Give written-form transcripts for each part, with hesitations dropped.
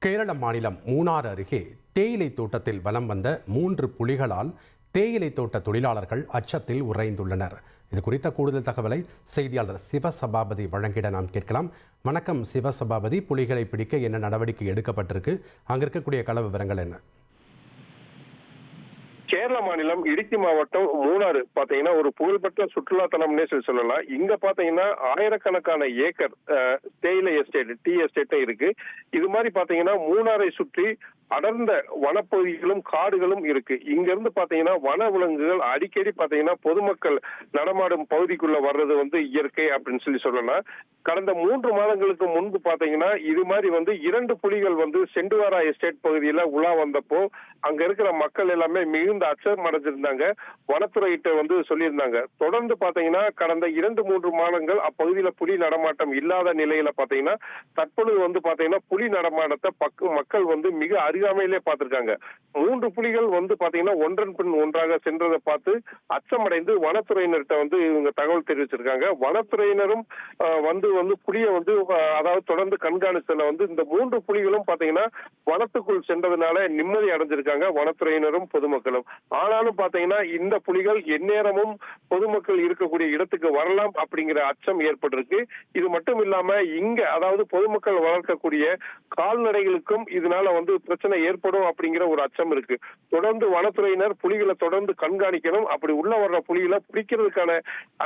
கேரள மாநிலம் மூணாறு அருகே தேயிலை தோட்டத்தில் வலம் வந்த 3 புலிகளால் தேயிலை தோட்ட தொழிலாளர்கள் அச்சத்தில் உறைந்துள்ளனர். இது குறித்த கூடுதல் தகவலை செய்தியாளர் சிவசபாபதி வழங்கிட நாம் கேட்கலாம். வணக்கம் சிவசபாபதி, புலிகளை பிடிக்க என்ன நடவடிக்கை எடுக்கப்பட்டிருக்கு? அங்க இருக்கக்கூடிய கள விவரங்கள் என்ன? கேரள மாநிலம் இடுக்கி மாவட்டம் மூணாறு பாத்தீங்கன்னா ஒரு புகழ்பெற்ற சுற்றுலா தலம்னே சொல்லலாம். இங்க பாத்தீங்கன்னா ஆயிரக்கணக்கான ஏக்கர் தேயிலை எஸ்டேட், டீ எஸ்டேட் இருக்கு. இது மாதிரி பாத்தீங்கன்னா மூணாறை சுற்றி அடர்ந்த வனப்பகுதிகளும் காடுகளும் இருக்கு. இங்க இருந்து பாத்தீங்கன்னா வன விலங்குகள் அடிக்கடி பாத்தீங்கன்னா பொதுமக்கள் நடமாடும் பகுதிக்குள்ள வர்றது இயற்கை அப்படின்னு சொல்லலாம். கடந்த 3 மாதங்களுக்கு முன்பு பாத்தீங்கன்னா இது மாதிரி 2 புலிகள் செண்டுவாரா எஸ்டேட் பகுதியில உலா வந்தப்போ அங்க இருக்கிற மக்கள் எல்லாமே மிகுந்த அச்சம் அடைஞ்சிருந்தாங்க. வனத்துறையிட்ட சொல்லியிருந்தாங்க. தொடர்ந்து பாத்தீங்கன்னா கடந்த 2-3 மாதங்கள் அப்பகுதியில புலி நடமாட்டம் இல்லாத நிலையில பாத்தீங்கன்னா தற்பொழுது பாத்தீங்கன்னா புலி நடமாட்டத்தை மக்கள் மிக அருகாமையிலே பார்த்திருக்காங்க. 3 புலிகள் பாத்தீங்கன்னா ஒன்றன் பின் ஒன்றாக சென்றதை பார்த்து அச்சமடைந்து வனத்துறையினர்கிட்ட இவங்க தகவல் தெரிவிச்சிருக்காங்க. வனத்துறையினரும் புலியை அதாவது தொடர்ந்து கண்காணிச்சல இந்த 3 புலிகளும் பாத்தீங்கன்னா வனத்துக்குள் சென்றதுனால நிம்மதி அடைஞ்சிருக்காங்க வனத்துறையினரும் பொதுமக்களும். ஆனாலும் பாத்தீங்கன்னா இந்த புலிகள் எந்நேரமும் பொதுமக்கள் இருக்கக்கூடிய இடத்துக்கு வரலாம் அப்படிங்கிற அச்சம் ஏற்பட்டிருக்கு. இது மட்டும் இல்லாம இங்க அதாவது பொதுமக்கள் வளர்க்கக்கூடிய கால்நடைகளுக்கும் இதனால பிரச்சனை ஏற்படும் அப்படிங்கிற ஒரு அச்சம் இருக்கு. தொடர்ந்து வனத்துறையினர் புலிகளை தொடர்ந்து கண்காணிக்கணும். அப்படி உள்ள வர்ற புலிகளை பிடிக்கிறதுக்கான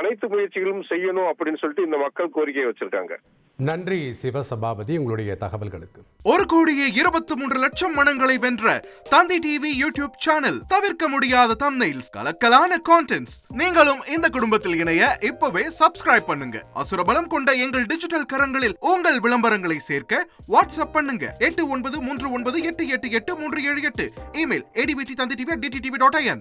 அனைத்து முயற்சிகளும் செய்யணும் அப்படின்னு சொல்லிட்டு இந்த மக்கள் கோரிக்கை வச்சிருக்காங்க. நன்றி சிவசபாபதி, உங்களுடைய தகவல்களுக்கு. 1,23,00,000 மனங்களை வென்ற தந்தி டிவி யூடியூப் சேனல். தவிர்க்க முடியாத தம்ப்நெயில்ஸ், கலக்கலான கான்டென்ட்ஸ். நீங்களும் இந்த குடும்பத்தில் இணைய இப்பவே சப்ஸ்கிரைப் பண்ணுங்க. அசுரபலம் கொண்ட எங்கள் டிஜிட்டல் கரங்களில் உங்கள் விளம்பரங்களை சேர்க்க வாட்ஸ்அப் பண்ணுங்க. 8939888838. Email advttv@dttv.in.